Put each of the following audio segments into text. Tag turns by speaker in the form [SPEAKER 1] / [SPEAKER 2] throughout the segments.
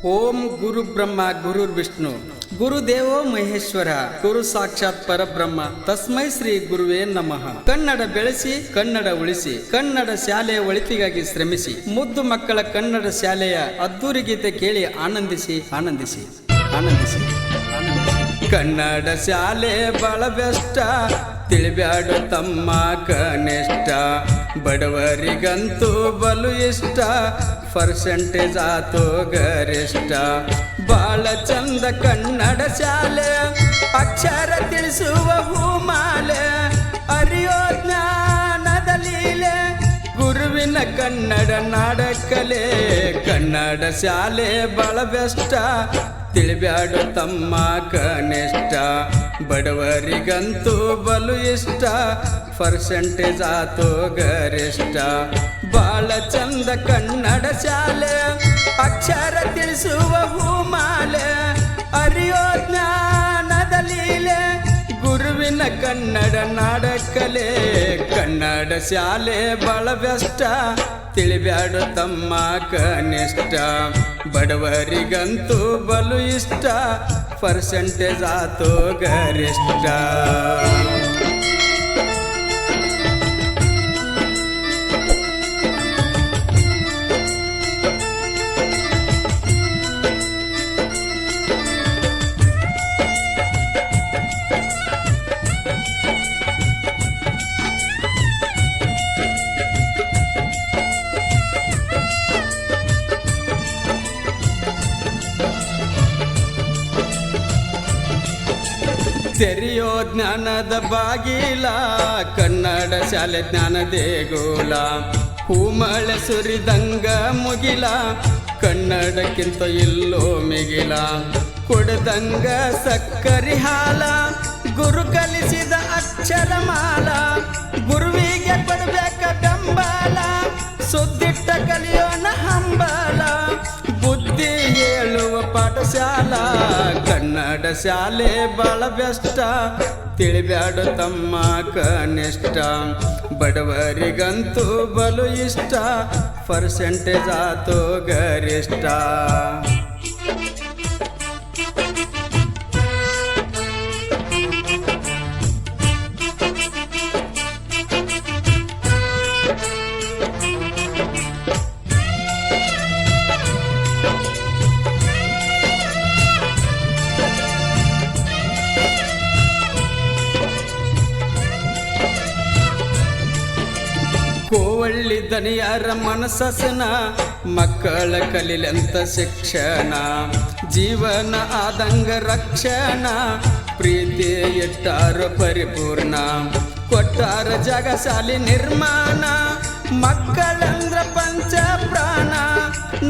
[SPEAKER 1] ಓಂ ಗುರು ಬ್ರಹ್ಮ ಗುರು ವಿಷ್ಣು ಗುರುದೇವೋ ಮಹೇಶ್ವರ ಗುರು ಸಾಕ್ಷಾತ್ ಪರಬ್ರಹ್ಮ ತಸ್ಮೈ ಶ್ರೀ ಗುರುವೇ ನಮಃ. ಕನ್ನಡ ಬೆಳೆಸಿ ಕನ್ನಡ ಉಳಿಸಿ ಕನ್ನಡ ಶಾಲೆಯ ಒಳಿತಿಗಾಗಿ ಶ್ರಮಿಸಿ ಮುದ್ದು ಮಕ್ಕಳ ಕನ್ನಡ ಶಾಲೆಯ ಅದ್ದೂರಿ ಗೀತೆ ಕೇಳಿ ಆನಂದಿಸಿ ಆನಂದಿಸಿ ಆನಂದಿಸಿ ಕನ್ನಡ ಶಾಲೆ ಬಹಳ ಬೆಷ್ಟ ತಿಳಿಬ್ಯಾಡು ತಮ್ಮ ಕನಿಷ್ಠ ಬಡವರಿಗಂತೂ ಬಲು ಇಷ್ಟ ಪರ್ಸೆಂಟೇಜ್ ಆತೋ ಗರಿಷ್ಠ ಬಾಳ ಚಂದ ಕನ್ನಡ ಶಾಲೆ ಅಕ್ಷರ ತಿಳಿಸುವ ಹೂಮಾಲೆ ಅರಿಯೋ ಜ್ಞಾನದ ಲೀಲೆ ಗುರುವಿನ ಕನ್ನಡ ನಾಡಕಲೆ ಕನ್ನಡ ಶಾಲೆ ಬಹಳ ಬೆಷ್ಟ ತಿಳಿಬ್ಯಾಡು ತಮ್ಮ ಕನಿಷ್ಠ ಬಡವರಿಗಂತೂ ಬಲು ಇಷ್ಟ ಪರ್ಸೆಂಟೇಜ್ ಆತೋ ಗರಿಷ್ಠ ಬಾಳ ಚಂದ ಕನ್ನಡ ಶಾಲೆ ಅಕ್ಷರ ತಿಳಿಸುವ ಹೂಮಾಲೆ ಅರಿಯೋ ಜ್ಞಾನದ ಲೀಲೆ ಗುರುವಿನ ಕನ್ನಡ ನಾಡಕಲೆ ಕನ್ನಡ ಶಾಲೆ ಬಹಳ ಬೆಷ್ಟ ತಿಳಿಬ್ಯಾಡು ತಮ್ಮ ಕನಿಷ್ಠ ಬಡವರಿಗಂತೂ ಬಲು ಇಷ್ಟ ಪರ್ಸೆಂಟೇಜ್ ಆತೋ ಗರಿಷ್ಠ. ತೆರೆಯೋ ಜ್ಞಾನದ ಬಾಗಿಲ ಕನ್ನಡ ಶಾಲೆ ಜ್ಞಾನ ದೇಗೋಲ ಹೂಮಳೆ ಸುರಿದಂಗ ಮುಗಿಲ ಕನ್ನಡಕ್ಕಿಂತ ಇಲ್ಲೋ ಮಿಗಿಲ ಕೊಡದಂಗ ಸಕ್ಕರಿ ಹಾಲ ಗುರು ಕಲಿಸಿದ ಅಕ್ಷರ ಮಾಲ ಗುರುವಿಗೆ ಕೊಡಬೇಕ ಬೆಂಬಲ ಸುದ್ದಿಟ್ಟ ಕಲಿಯೋಣ ಹಂಬಲ ಬುದ್ಧಿ ಹೇಳುವ ಪಾಠಶಾಲಾ ಕನ್ನಡ ಶಾಲೆ ಬಹಳ ಬೆಷ್ಟ ತಿಳಿಬ್ಯಾಡು ತಮ್ಮ ಕನಿಷ್ಠ ಬಡವರಿಗಂತೂ ಬಲು ಇಷ್ಟ ಪರ್ಸೆಂಟೇಜ್ ಆತೋ ಗರಿಷ್ಠ. ಕೋವಳ್ಳಿ ದನಿಯಾರ ಮನಸ್ಸನ ಮಕ್ಕಳ ಕಲಿಲೆಂತ ಶಿಕ್ಷಣ ಜೀವನ ಆದಂಗ ರಕ್ಷಣ ಪ್ರೀತಿ ಇಟ್ಟಾರ ಪರಿಪೂರ್ಣ ಕೊಟ್ಟಾರ ಜಗಸಾಲಿ ನಿರ್ಮಾಣ ಮಕ್ಕಳಂದ್ರ ಪಂಚ ಪ್ರಾಣ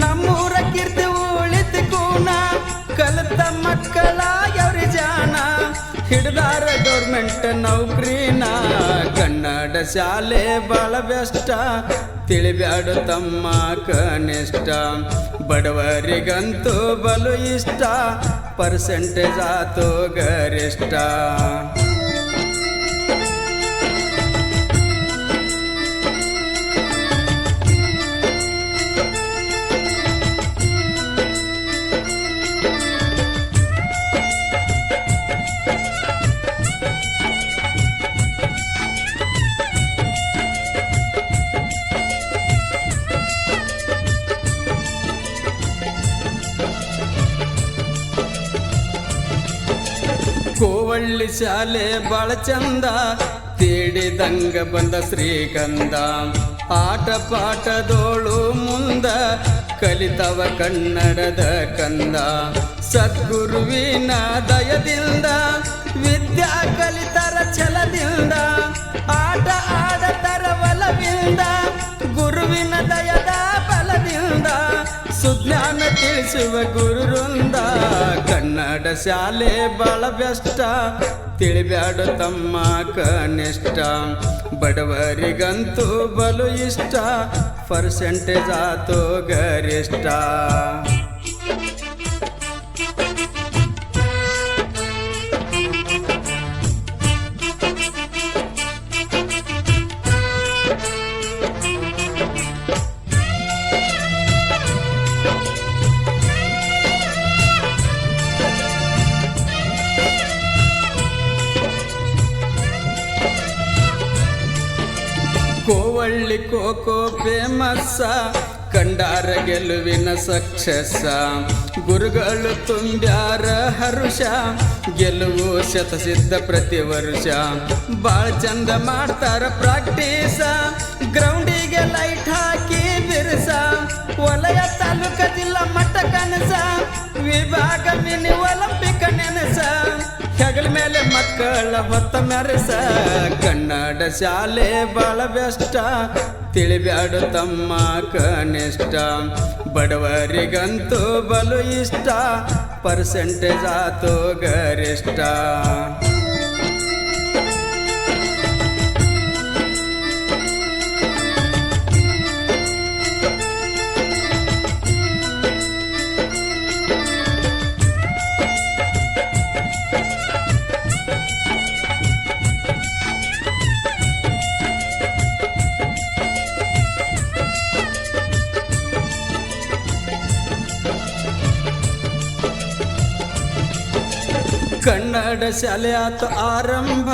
[SPEAKER 1] ನಮ್ಮೂರ ಕೀರ್ತಿ ಉಳಿತು ಕೂಣ ಕಲಿತ ಮಕ್ಕಳ ಯಾವ್ರಿ ಜಾಣ ಹಿಡ್ದಾರ ಗೌರ್ಮೆಂಟ್ ನೌಕರಿನ ಕನ್ನಡ ಶಾಲೆ ಬಹಳ ಬೆಷ್ಟ ತಿಳಿಬ್ಯಾಡು ತಮ್ಮ ಕನಿಷ್ಠ ಬಡವರಿಗಂತೂ ಬಲು ಇಷ್ಟ ಪರ್ಸೆಂಟೇಜ್ ಆತೋ ಗರಿಷ್ಠ. ಕೋವಳ್ಳಿ ಶಾಲೆ ಬಾಳ ಚಂದ ತೀಡಿದಂಗ ಬಂದ ಶ್ರೀಗಂಧ ಆಟ ಪಾಠದೋಳು ಮುಂದ ಕಲಿತವ ಕನ್ನಡದ ಕಂದ ಸದ್ಗುರುವಿನ ದಯದಿಂದ ವಿದ್ಯಾ ಕಲಿತರ ಛಲದಿಂದ ಆಟ ಆಡತರ ಒಲವಿಂದ ಗುರುವಿನ ದಯದ ಬಲದಿಂದ ಸುಜ್ಞಾನ ತಿಳಿಸುವ ಗುರುವೃಂದ ಕನ್ನಡ ಶಾಲೆ ಬಹಳ ಬೆಷ್ಟ ತಿಳಿಬ್ಯಾಡು ತಮ್ಮ ಕನಿಷ್ಠ ಬಡವರಿಗಂತೂ ಬಲು ಇಷ್ಟ ಪರ್ಸೆಂಟೇಜ್ ಆತೋ ಗರಿಷ್ಠ. ಕೋವಳ್ಳಿ ಕೋಕೋ ಫೇಮಸ್ಸ, ಕಂಡಾರ ಗೆಲುವಿನ ಸಕ್ಸಸ್ಸ. ಗುರುಗಳು ತುಂಬ್ಯಾರ ಹರುಷ, ಗೆಲುವು ಶತಸಿದ್ಧ ಪ್ರತಿ ವರ್ಷ. ಬಾಳ ಚಂದ ಮಾಡ್ತಾರ ಪ್ರಾಕ್ಟೀಸ, ಗ್ರೌಂಡಿಗೆ ಲೈಟ್ ಹಾಕಿ ಬಿರುಸ. ವಲಯ ತಾಲೂಕ ಜಿಲ್ಲಾ ಮಟ್ಟ ಕನಸ, ವಿಭಾಗ ಮಿನಿ ಒಲಿಂಪಿಕ್ ನೆನಸ. ಹೆಗಲ ಮೇಲೆ ಮಕ್ಕಳ ಹೊತ್ತ ಮೆರಸ, ಕನ್ನಡ ಶಾಲೆ ಬಾಳ ಬೆಷ್ಟ. ತಿಳಿಬ್ಯಾಡು ತಮ್ಮ ಕನಿಷ್ಠ, ಬಡವರಿಗಂತೂ ಬಲು ಇಷ್ಟ. ಪರ್ಸೆಂಟೇಜ್ ಆತೋ ಗರಿಷ್ಠ. ಕನ್ನಡ ಶಾಲೆ ಆತ ಆರಂಭ,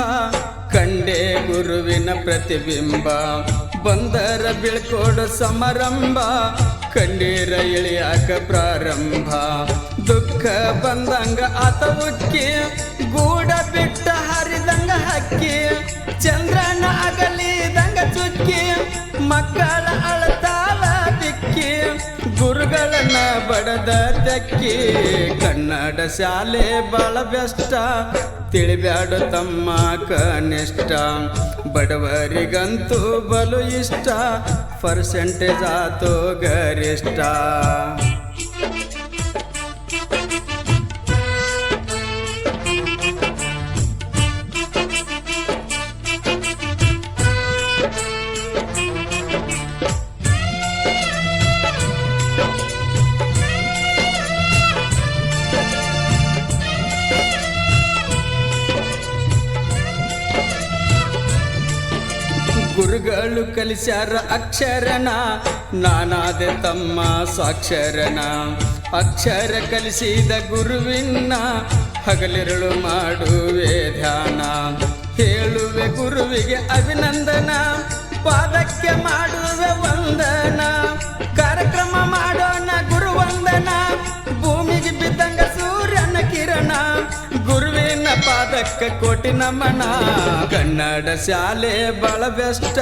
[SPEAKER 1] ಕಂಡೆ ಗುರುವಿನ ಪ್ರತಿಬಿಂಬ. ಬಂದರ ಬೀಳ್ಕೊಡು ಸಮಾರಂಭ, ಕಣ್ಣೀರ ಇಳಿಯಾಕ ಪ್ರಾರಂಭ. ದುಃಖ ಬಂದಂಗ ಆತ ಉಕ್ಕಿ, ಗೂಡ ಬಿಟ್ಟ ಹರಿದಂಗ ಹಕ್ಕಿ. ಚಂದ್ರನ ಅಗಲಿದಂಗ ಚುಕ್ಕಿ, ಮಕ್ಕಳ ಅಳತಾಲ ಬಿಕ್ಕಿ. ಗುರುಗಳನ್ನ ಬಡದ ತೆಕ್ಕಿ, ಕನ್ನಡ ಶಾಲೆ ಬಾಳ ಬೆಷ್ಟ. ತಿಳಿಬ್ಯಾಡು ತಮ್ಮ ಕನಿಷ್ಠ, ಬಡವರಿಗಂತೂ ಬಲು ಇಷ್ಟ. ಪರ್ಸೆಂಟೇಜ್ ಆತೋ ಗರಿಷ್ಠ. ಗುರುಗಳು ಕಲಿಸ್ಯಾರ ಅಕ್ಷರನ, ನಾನಾದೆ ತಮ್ಮ ಸಾಕ್ಷರನ. ಅಕ್ಷರ ಕಲಿಸಿದ ಗುರುವಿನ, ಹಗಲಿರುಳು ಮಾಡುವೆ ಧ್ಯಾನ. ಹೇಳುವೆ ಗುರುವಿಗೆ ಅಭಿನಂದನ, ಪಾದಕ್ಕೆ ಮಾಡುವೆ ವಂದನ. ಕಾರ್ಯಕ್ರಮ ಮಾಡೋಣ ಗುರುವಂದನ, ಭೂಮಿಗೆ ಬಿದ್ದಂಗ ಸೂರ್ಯನ ಕಿರಣ. ಗುರುವಿನ ಪಾದಕ್ಕೆ ಕೋಟಿ ನಮನ, ಕನ್ನಡ ಶಾಲೆ ಬಾಳ ಬೆಷ್ಟ.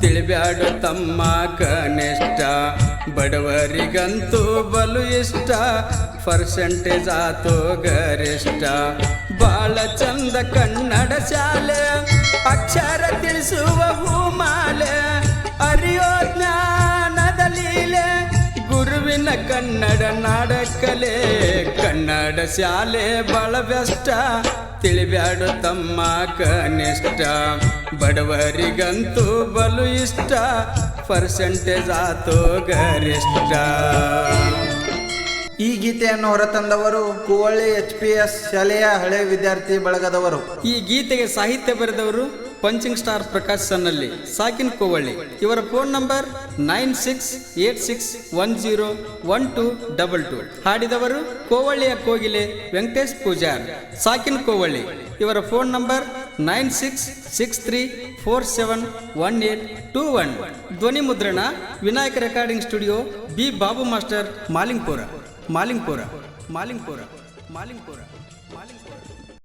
[SPEAKER 1] ತಿಳಿಬ್ಯಾಡು ತಮ್ಮ ಕನಿಷ್ಠ, ಬಡವರಿಗಂತೂ ಬಲು ಇಷ್ಟ. ಪರ್ಸೆಂಟೇಜ್ ಆತೋ ಗರಿಷ್ಠ. ಬಾಳ ಚಂದ ಕನ್ನಡ ಶಾಲೆ, ಅಕ್ಷರ ತಿಳಿಸುವ ಹೂಮಾಲೆ. ಅರಿಯೋ ಜ್ಞಾನದ ಲೀಲೆ, ಗುರುವಿನ ಕನ್ನಡ ನಾಡಕಲೆ. ಕನ್ನಡ ಶಾಲೆ ಬಾಳ ಬೆಷ್ಟ. ತಿಳಿಬ್ಯಾಡು ತಮ್ಮ ಕನಿಷ್ಠ, ಬಡವರಿಗಂತೂ ಬಲು ಇಷ್ಟ. ಪರ್ಸೆಂಟೇಜ್ ಆತೋ ಗರಿಷ್ಠ.
[SPEAKER 2] ಈ ಗೀತೆಯನ್ನು ಹೊರತಂದವರು ಕೂವಳ್ಳಿ HPS ಶಾಲೆಯ ಹಳೆ ವಿದ್ಯಾರ್ಥಿ ಬಳಗದವರು.
[SPEAKER 1] ಈ ಗೀತೆಗೆ ಸಾಹಿತ್ಯ ಬರೆದವರು ಪಂಚಿಂಗ್ ಸ್ಟಾರ್ ಪ್ರಕಾಶ್ ಸನ್ನಲ್ಲಿ, ಸಾಕಿನ್ ಕೋವಳ್ಳಿ. ಇವರ ಫೋನ್ ನಂಬರ್ 9686101222. ಹಾಡಿದವರು ಕೋವಳ್ಳಿಯ ಕೋಗಿಲೆ ವೆಂಕಟೇಶ್ ಪೂಜಾರ್, ಸಾಕಿನ್ ಕೋವಳ್ಳಿ. ಇವರ ಫೋನ್ ನಂಬರ್ 9663471821. ಧ್ವನಿ ಮುದ್ರಣ Vinayaka recording studio, B Babu master, Malingpura.